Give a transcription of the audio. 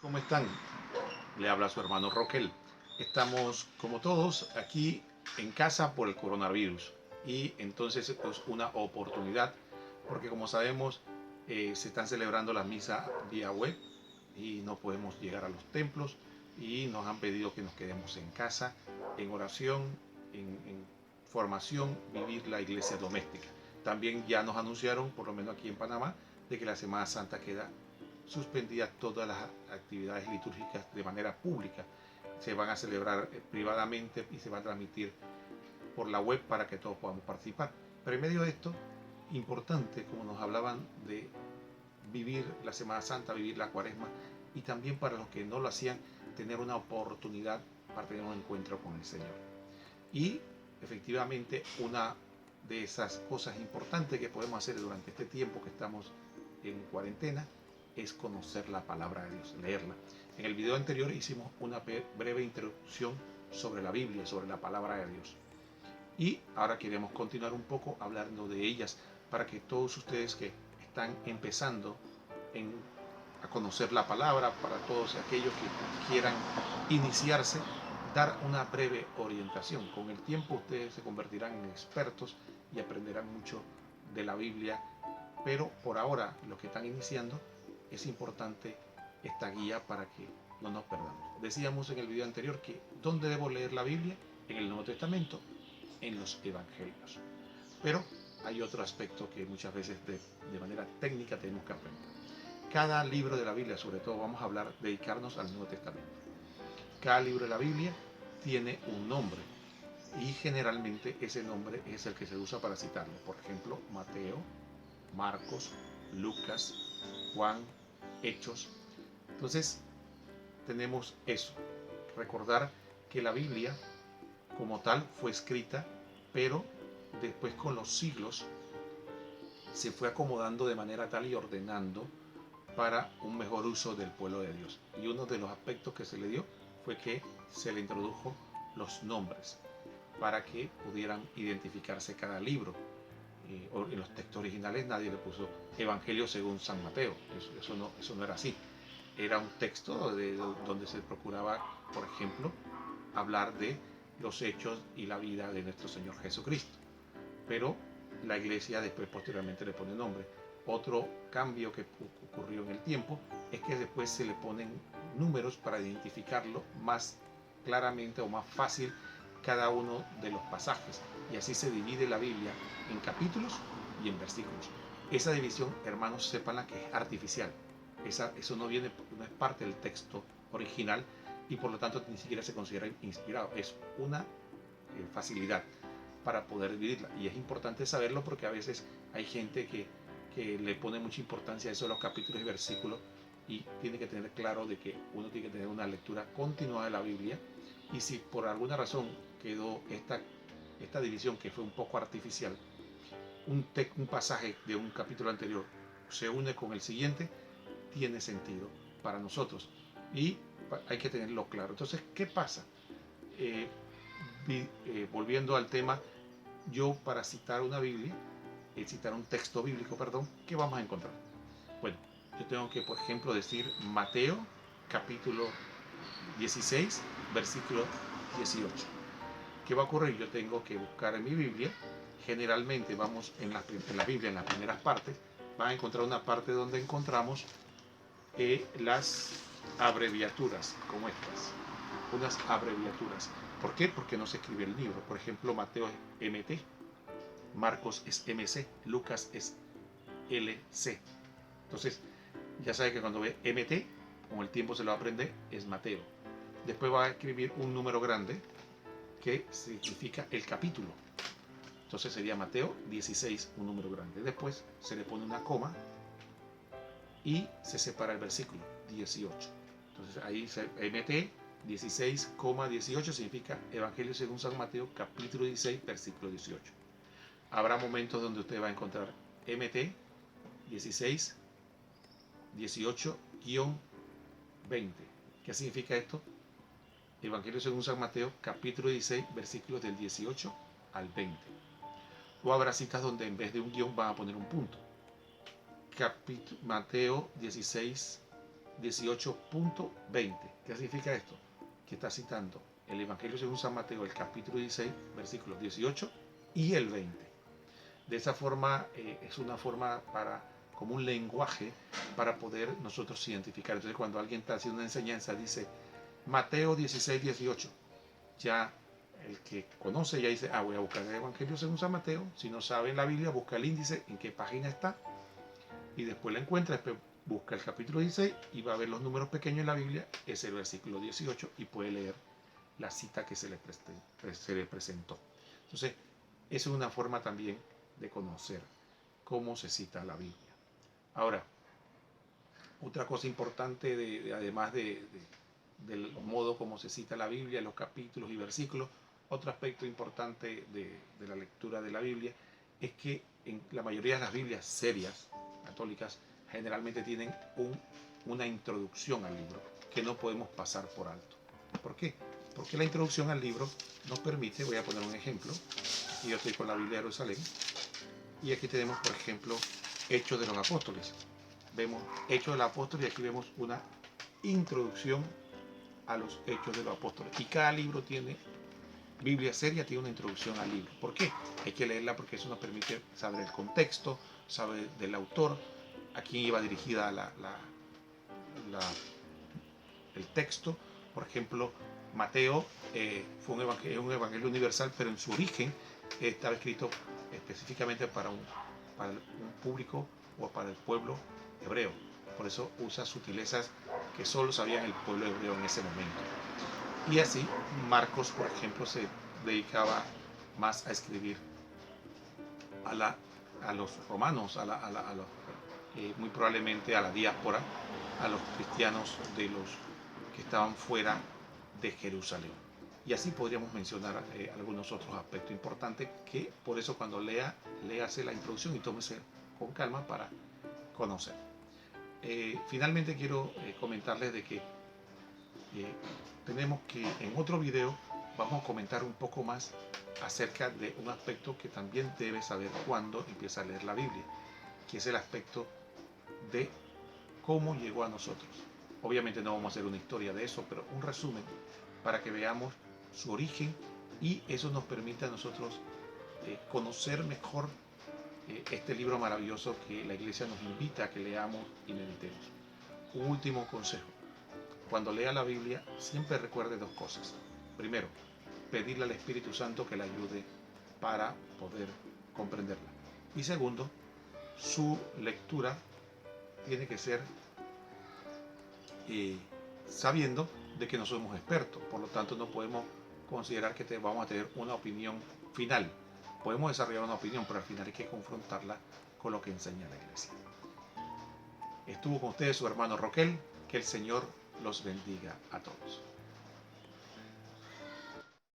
¿Cómo están? Le habla su hermano Roquel. Estamos, como todos, aquí en casa por el coronavirus. Y entonces es una oportunidad, porque como sabemos, se están celebrando las misas vía web y no podemos llegar a los templos. Y nos han pedido que nos quedemos en casa, en oración, en formación, vivir la iglesia doméstica. También ya nos anunciaron, por lo menos aquí en Panamá, de que la Semana Santa queda suspendidas todas las actividades litúrgicas de manera pública. Se van a celebrar privadamente y se va a transmitir por la web para que todos podamos participar. Pero en medio de esto, importante, como nos hablaban de vivir la Semana Santa, vivir la Cuaresma, y también para los que no lo hacían, tener una oportunidad para tener un encuentro con el Señor. Y efectivamente, una de esas cosas importantes que podemos hacer durante este tiempo que estamos en cuarentena es conocer la palabra de Dios, leerla. En el video anterior hicimos una breve introducción sobre la Biblia, sobre la palabra de Dios. Y ahora queremos continuar un poco hablando de ellas para que todos ustedes que están empezando a conocer la palabra, para todos aquellos que quieran iniciarse, dar una breve orientación. Con el tiempo ustedes se convertirán en expertos y aprenderán mucho de la Biblia, pero por ahora los que están iniciando es importante esta guía para que no nos perdamos. Decíamos en el video anterior que ¿dónde debo leer la Biblia? En el Nuevo Testamento, en los Evangelios. Pero hay otro aspecto que muchas veces de manera técnica tenemos que aprender. Cada libro de la Biblia, sobre todo vamos a dedicarnos al Nuevo Testamento. Cada libro de la Biblia tiene un nombre y generalmente ese nombre es el que se usa para citarlo. Por ejemplo, Mateo, Marcos, Lucas, Juan, Hechos. Entonces tenemos eso, recordar que la Biblia como tal fue escrita, pero después con los siglos se fue acomodando de manera tal y ordenando para un mejor uso del pueblo de Dios. Y uno de los aspectos que se le dio fue que se le introdujo los nombres para que pudieran identificarse cada libro. En los textos originales nadie le puso Evangelio según San Mateo, eso no era así. Era un texto donde se procuraba, por ejemplo, hablar de los hechos y la vida de nuestro Señor Jesucristo. Pero la iglesia después posteriormente le pone nombre. Otro cambio que ocurrió en el tiempo es que después se le ponen números para identificarlo más claramente o más fácil cada uno de los pasajes, y así se divide la Biblia en capítulos y en versículos. Esa división, hermanos, sépanla que es artificial. Eso no es parte del texto original y por lo tanto ni siquiera se considera inspirado. Es una facilidad para poder dividirla, y es importante saberlo porque a veces hay gente que le pone mucha importancia a eso de los capítulos y versículos, y tiene que tener claro de que uno tiene que tener una lectura continua de la Biblia. Y si por alguna razón quedó esta división que fue un poco artificial, un pasaje de un capítulo anterior se une con el siguiente, tiene sentido para nosotros y hay que tenerlo claro. Entonces, ¿qué pasa? Volviendo al tema, yo para citar una Biblia, citar un texto bíblico, perdón, ¿qué vamos a encontrar? Bueno, yo tengo que, por ejemplo, decir Mateo capítulo 16, versículo 18. ¿Qué va a ocurrir? Yo tengo que buscar en mi Biblia. Generalmente vamos en la Biblia, en las primeras partes, van a encontrar una parte donde encontramos las abreviaturas, como estas. Unas abreviaturas. ¿Por qué? Porque no se escribe el libro. Por ejemplo, Mateo es MT, Marcos es MC, Lucas es LC. Entonces, ya sabe que cuando ve MT, con el tiempo se lo va a aprender, es Mateo. Después va a escribir un número grande que significa el capítulo. Entonces sería Mateo 16, un número grande. Después se le pone una coma y se separa el versículo 18. Entonces ahí MT 16,18 significa Evangelio según San Mateo, capítulo 16, versículo 18. Habrá momentos donde usted va a encontrar MT 16, 18-20. ¿Qué significa esto? Evangelio según San Mateo, capítulo 16, versículos del 18 al 20. O habrá citas donde en vez de un guión van a poner un punto. Mateo 16, 18.20. ¿Qué significa esto? Que está citando el Evangelio según San Mateo, el capítulo 16, versículos 18 y el 20. De esa forma es una forma como un lenguaje para poder nosotros identificar. Entonces cuando alguien está haciendo una enseñanza dice Mateo 16, 18, ya el que conoce ya dice, voy a buscar el Evangelio según San Mateo. Si no sabe en la Biblia, busca el índice en qué página está y después la encuentra, después busca el capítulo 16 y va a ver los números pequeños en la Biblia, es el versículo 18 y puede leer la cita que se le presentó. Entonces, esa es una forma también de conocer cómo se cita la Biblia. Ahora, otra cosa importante, además del modo como se cita la Biblia, los capítulos y versículos, otro aspecto importante de la lectura de la Biblia es que en la mayoría de las Biblias serias, católicas, generalmente tienen una introducción al libro que no podemos pasar por alto. ¿Por qué? Porque la introducción al libro nos permite, voy a poner un ejemplo, aquí yo estoy con la Biblia de Jerusalén, y aquí tenemos, por ejemplo, Hechos de los Apóstoles. Vemos Hechos de los Apóstoles y aquí vemos una introducción a los Hechos de los Apóstoles. Y cada libro tiene, Biblia seria tiene una introducción al libro. ¿Por qué? Hay que leerla porque eso nos permite saber el contexto, saber del autor, a quién iba dirigida el texto. Por ejemplo, Mateo fue un evangelio universal, pero en su origen estaba escrito específicamente para un público o para el pueblo hebreo. Por eso usa sutilezas que solo sabían el pueblo hebreo en ese momento. Y así, Marcos, por ejemplo, se dedicaba más a escribir a los romanos, muy probablemente a la diáspora, a los cristianos de los que estaban fuera de Jerusalén. Y así podríamos mencionar algunos otros aspectos importantes que por eso cuando léase la introducción y tómese con calma para conocer. Finalmente quiero comentarles de que tenemos que en otro video vamos a comentar un poco más acerca de un aspecto que también debe saber cuando empieza a leer la Biblia, que es el aspecto de cómo llegó a nosotros. Obviamente no vamos a hacer una historia de eso, pero un resumen para que veamos su origen y eso nos permite a nosotros conocer mejor este libro maravilloso que la Iglesia nos invita a que leamos y meditemos. Un último consejo. Cuando lea la Biblia, siempre recuerde dos cosas. Primero, pedirle al Espíritu Santo que le ayude para poder comprenderla. Y segundo, su lectura tiene que ser sabiendo de que no somos expertos. Por lo tanto, no podemos considerar que vamos a tener una opinión final. Podemos desarrollar una opinión, pero al final hay que confrontarla con lo que enseña la Iglesia. Estuvo con ustedes su hermano Roquel. Que el Señor los bendiga a todos.